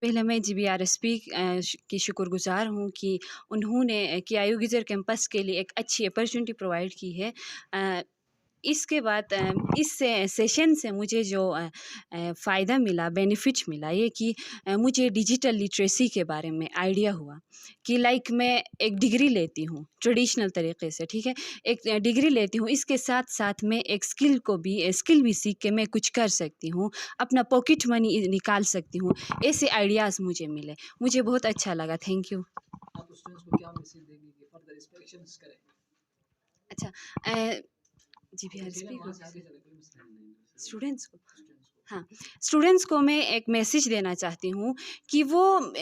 पहले मैं जीबीआरएसपी की शुक्रगुज़ार हूँ कि उन्होंने केआईयू गिज़र कैंपस के लिए एक अच्छी अपॉर्चुनिटी प्रोवाइड की है। इसके बाद इस सेशन से मुझे जो फ़ायदा मिला, बेनिफिट मिला ये कि मुझे डिजिटल लिटरेसी के बारे में आइडिया हुआ कि लाइक मैं एक डिग्री लेती हूँ ट्रेडिशनल तरीके से, ठीक है? एक डिग्री लेती हूँ, इसके साथ-साथ मैं एक स्किल भी सीख के मैं कुछ कर सकती हूँ, अपना पॉकेट मनी निकाल सकती हूँ। ऐसे आइडियाज़ मुझे मिले, मुझे बहुत अच्छा लगा। Thank you. आप स्टूडेंट्स को क्या मैसेज देंगे कि फर्दर इस पे एक्शंस करें? अच्छा जीबीआरएसपी को स्टूडेंट्स को हाँ, स्टूडेंट्स को मैं एक मैसेज देना चाहती हूँ कि वो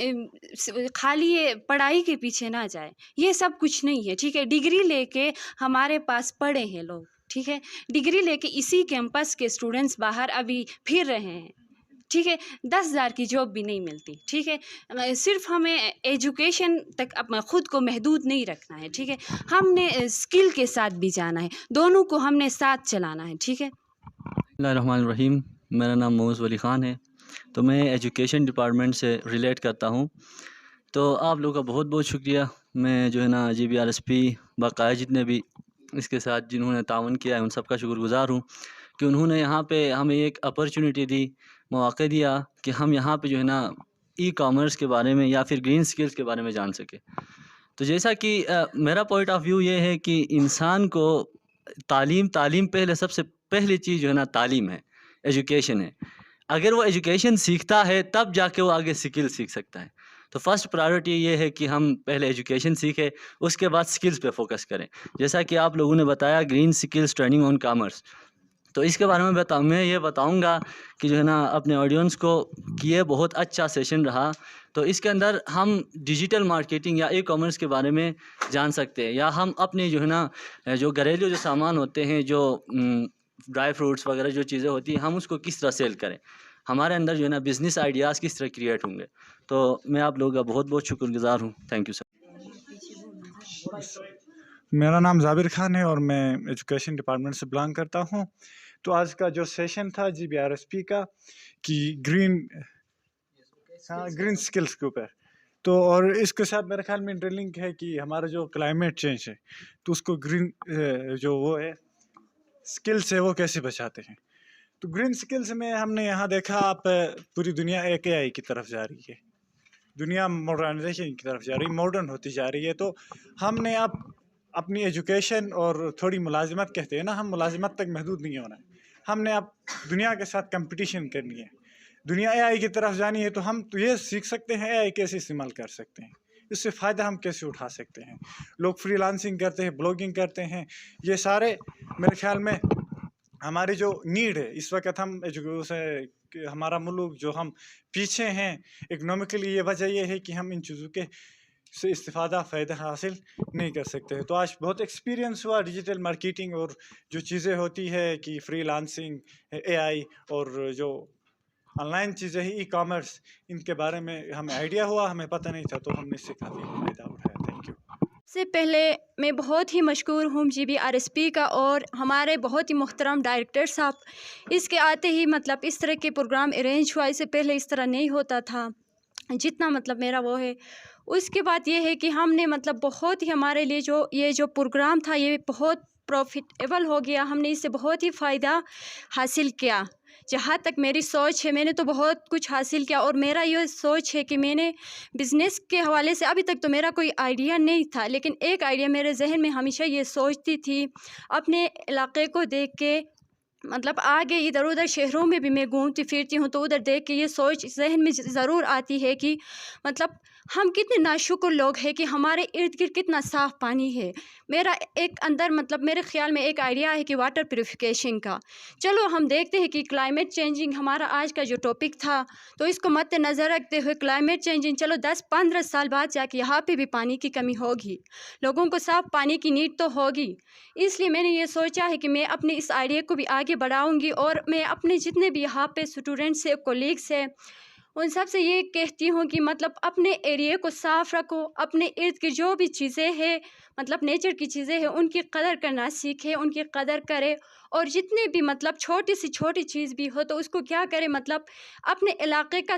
खाली ये पढ़ाई के पीछे ना जाए। ये सब कुछ नहीं है, ठीक है? डिग्री लेके हमारे पास पढ़े हैं लोग, ठीक है? डिग्री लेके इसी कैंपस के स्टूडेंट्स बाहर अभी फिर रहे हैं, ठीक है? 10,000 की जॉब भी नहीं मिलती, ठीक है? सिर्फ हमें एजुकेशन तक अपना खुद को महदूद नहीं रखना है, ठीक है? हमने स्किल के साथ भी जाना है, दोनों को हमने साथ चलाना है, ठीक है? बिस्मिल्लाहिर्रहमानिर्रहीम। मेरा नाम मोहम्मद वली ख़ान है, तो मैं एजुकेशन डिपार्टमेंट से रिलेट करता हूँ। तो आप लोगों का बहुत बहुत शुक्रिया। मैं जो है ना जीबीआरएसपी बकाया जितने भी इसके साथ जिन्होंने ताउन किया है उन सब का शुक्रगुज़ार हूँ कि उन्होंने यहाँ पे हमें एक अपॉर्चुनिटी दी, मौका दिया कि हम यहाँ पे जो है ना ई कॉमर्स के बारे में या फिर ग्रीन स्किल्स के बारे में जान सके। तो जैसा कि मेरा पॉइंट ऑफ व्यू ये है कि इंसान को तालीम पहले, सबसे पहली चीज़ जो है ना तालीम है, एजुकेशन है। अगर वो एजुकेशन सीखता है तब जाके वो आगे स्किल सीख सकता है। तो फर्स्ट प्रायोरिटी ये है कि हम पहले एजुकेशन सीखें, उसके बाद स्किल्स पे फोकस करें। जैसा कि आप लोगों ने बताया green skills training on commerce, तो इसके बारे में मैं ये बताऊंगा कि जो है ना अपने ऑडियंस को कि ये बहुत अच्छा सेशन रहा। तो इसके अंदर हम डिजिटल मार्केटिंग या ई कॉमर्स के बारे में जान सकते हैं, या हम अपने जो है ना जो घरेलू जो सामान होते हैं, जो ड्राई फ्रूट्स वगैरह जो चीज़ें होती हैं, हम उसको किस तरह सेल करें, हमारे अंदर जो है ना बिज़नेस आइडियाज़ किस तरह क्रिएट होंगे। तो मैं आप लोगों का बहुत बहुत शुक्रगुजार हूँ। Thank you sir. मेरा नाम ज़ाबिर खान है और मैं एजुकेशन डिपार्टमेंट से बिलोंग करता हूँ। तो आज का जो सेशन था जीबीआरएसपी का कि ग्रीन स्किल्स के ऊपर, तो और इसके साथ मेरे ख्याल में इंटरलिंक है कि हमारा जो क्लाइमेट चेंज है तो उसको ग्रीन जो वो है स्किल्स है वो कैसे बचाते हैं। तो ग्रीन स्किल्स में हमने यहाँ देखा आप पूरी दुनिया एक एआई की तरफ जा रही है, दुनिया मॉडर्नाइजेशन की तरफ जा रही है, मॉडर्न होती जा रही है। तो हमने अब अपनी एजुकेशन और थोड़ी मुलाजिमत कहते हैं ना, हम मुलाजिमत तक महदूद नहीं होना है, हमने अब दुनिया के साथ कंपटीशन करनी है, दुनिया एआई की तरफ जानी है। तो हम तो ये सीख सकते हैं एआई कैसे इस्तेमाल कर सकते हैं, इससे फ़ायदा हम कैसे उठा सकते हैं। लोग फ्रीलांसिंग करते हैं, ब्लॉगिंग करते हैं, ये सारे मेरे ख्याल में हमारी जो नीड है इस वक्त, हम एजुकेशन हमारा मुल्क जो हम पीछे हैं इकनॉमिकली, ये वजह ये है कि हम इन चीज़ों के से इस्तिफ़ादा फ़ायदा हासिल नहीं कर सकते हैं। तो आज बहुत एक्सपीरियंस हुआ डिजिटल मार्केटिंग और जो चीज़ें होती है कि फ्रीलांसिंग, एआई और जो ऑनलाइन चीज़ें हैं ई कॉमर्स, इनके बारे में हमें आइडिया हुआ, हमें पता नहीं था, तो हमने इससे काफ़ी फ़ायदा उठाया। Thank you. से पहले मैं बहुत ही मशकूर हूँ जीबीआरएसपी का और हमारे बहुत ही मुहतरम डायरेक्टर साहब। इसके आते ही मतलब इस तरह के प्रोग्राम अरेंज हुआ, इससे पहले इस तरह नहीं होता था जितना मतलब मेरा वो है। उसके बाद ये है कि हमने मतलब बहुत ही हमारे लिए जो ये जो प्रोग्राम था ये बहुत प्रॉफिटेबल हो गया, हमने इससे बहुत ही फ़ायदा हासिल किया। जहाँ तक मेरी सोच है मैंने तो बहुत कुछ हासिल किया, और मेरा ये सोच है कि मैंने बिज़नेस के हवाले से अभी तक तो मेरा कोई आइडिया नहीं था, लेकिन एक आइडिया मेरे जहन में हमेशा ये सोचती थी अपने इलाके को देख के, मतलब आगे इधर उधर शहरों में भी मैं घूमती फिरती हूँ तो उधर देख के ये सोच जहन में ज़रूर आती है कि मतलब हम कितने नाशुक्र लोग हैं कि हमारे इर्द गिर्द कितना साफ़ पानी है। मेरा एक अंदर मतलब मेरे ख़्याल में एक आइडिया है कि वाटर प्यूरिफिकेशन का। चलो हम देखते हैं कि क्लाइमेट चेंजिंग हमारा आज का जो टॉपिक था, तो इसको मद्देनज़र रखते हुए क्लाइमेट चेंजिंग, चलो 10-15 साल बाद जाके यहाँ पे भी पानी की कमी होगी, लोगों को साफ़ पानी की नीड तो होगी। इसलिए मैंने ये सोचा है कि मैं अपने इस आइडिया को भी आगे बढ़ाऊंगी, और मैं अपने जितने भी यहाँ पे स्टूडेंट्स हैं, कोलीग्स हैं, उन सब से ये कहती हूँ कि मतलब अपने एरिया को साफ़ रखो, अपने इर्द की जो भी चीज़ें हैं मतलब नेचर की चीज़ें हैं उनकी कदर करना सीखें, उनकी कदर करें। और जितने भी मतलब छोटी सी छोटी चीज़ भी हो तो उसको क्या करें, मतलब अपने इलाके का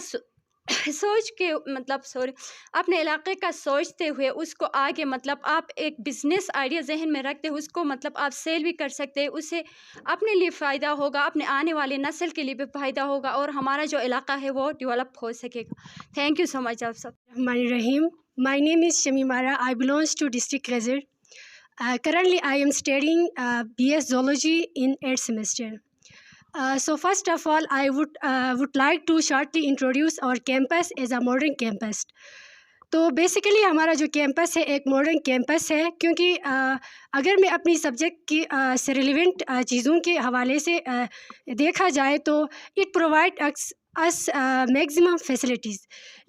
सोच के मतलब सॉरी अपने इलाके का सोचते हुए उसको आगे मतलब आप एक बिज़नेस आइडिया जहन में रखते हुए उसको मतलब आप सेल भी कर सकते हैं, उससे अपने लिए फ़ायदा होगा, अपने आने वाली नस्ल के लिए भी फ़ायदा होगा और हमारा जो इलाका है वो डेवलप हो सकेगा। थैंक यू सो मच आप सब। Rahim. My name is Shamimara. I belongs to district Khazar. Currently, I am studying BS Zoology in 8th semester. So first of all, I would like to shortly introduce our campus as a modern campus. تو basically ہمارا جو campus ہے ایک modern campus ہے، کیونکہ اگر میں اپنی سبجیکٹ کی سے ریلیونٹ چیزوں کے حوالے سے دیکھا جائے تو it provide us maximum facilities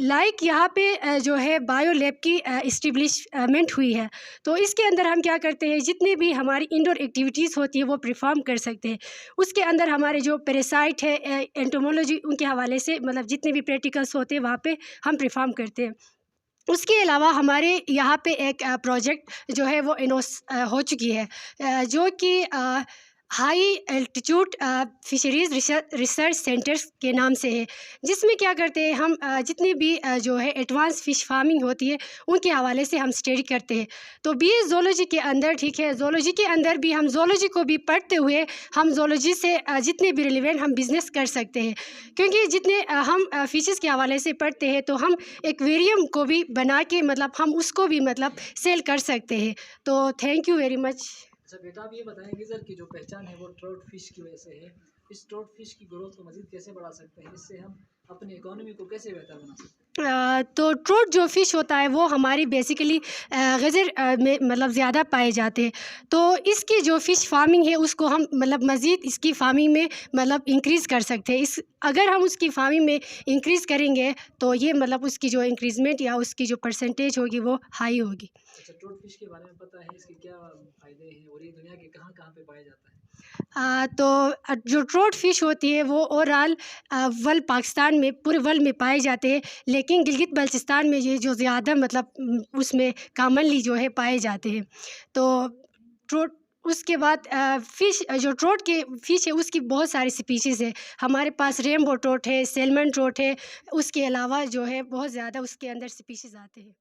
like یہاں پہ جو ہے بایو لیب کی اسٹیبلشمنٹ ہوئی ہے، تو اس کے اندر ہم کیا کرتے ہیں جتنے بھی ہماری انڈور ایکٹیویٹیز ہوتی ہے وہ پرفارم کر سکتے ہیں۔ اس کے اندر ہمارے جو پیراسائٹ ہے اینٹومولوجی ان کے حوالے سے مطلب جتنے بھی پریکٹیکلس ہوتے ہیں وہاں پہ ہم پرفارم کرتے ہیں۔ اس کے علاوہ ہمارے یہاں پہ ایک پروجیکٹ جو ہے وہ ہو چکی ہے جو کہ high altitude fisheries research centres کے نام سے ہے، جس میں کیا کرتے ہیں ہم جتنی بھی جو ہے ایڈوانس فش فارمنگ ہوتی ہے ان کے حوالے سے ہم اسٹڈی کرتے ہیں۔ تو بی اے زولوجی کے اندر ٹھیک ہے، زولوجی کے اندر بھی ہم زولوجی کو بھی پڑھتے ہوئے ہم زولوجی سے جتنے بھی ریلیونٹ ہم بزنس کر سکتے ہیں، کیونکہ جتنے ہم فشز کے حوالے سے پڑھتے ہیں تو ہم ایکویریم کو بھی بنا کے مطلب ہم اس کو بھی مطلب سیل کر سکتے ہیں۔ تو تھینک یو ویری مچ۔ اچھا بیٹا آپ یہ بتائیں کہ سر کی جو پہچان ہے وہ ٹراؤٹ فش کی وجہ سے ہے، اس ٹراؤٹ فش کی گروتھ کو مزید کیسے بڑھا سکتے ہیں، اس سے ہم اپنی اکانومی کو کیسے بہتر بنا سکتے ہیں؟ تو ٹروٹ جو فش ہوتا ہے وہ ہماری بیسیکلی غزر میں مطلب زیادہ پائے جاتے ہیں، تو اس کی جو فش فارمنگ ہے اس کو ہم مطلب مزید اس کی فارمنگ میں مطلب انکریز کر سکتے ہیں۔ اگر ہم اس کی فارمنگ میں انکریز کریں گے تو یہ مطلب اس کی جو انکریزمنٹ یا اس کی جو پرسنٹیج ہوگی وہ ہائی ہوگی۔ اچھا ٹراؤٹ فش کے بارے میں پتہ ہے اس کے کیا فائدے ہیں اور یہ دنیا کے کہاں کہاں پہ پایا جاتا ہے؟ تو جو ٹروٹ فش ہوتی ہے وہ اوور آل ورلڈ پاکستان میں پورے ورلڈ میں پائے جاتے ہیں، لیکن گلگت بلتستان میں یہ جو زیادہ مطلب اس میں کامنلی جو ہے پائے جاتے ہیں۔ تو ٹروٹ اس کے بعد فش جو ٹروٹ کے فش ہے اس کی بہت ساری سپیشیز ہے، ہمارے پاس ریمبو ٹروٹ ہے، سیلمن ٹروٹ ہے، اس کے علاوہ جو ہے بہت زیادہ اس کے اندر سپیشیز آتے ہیں۔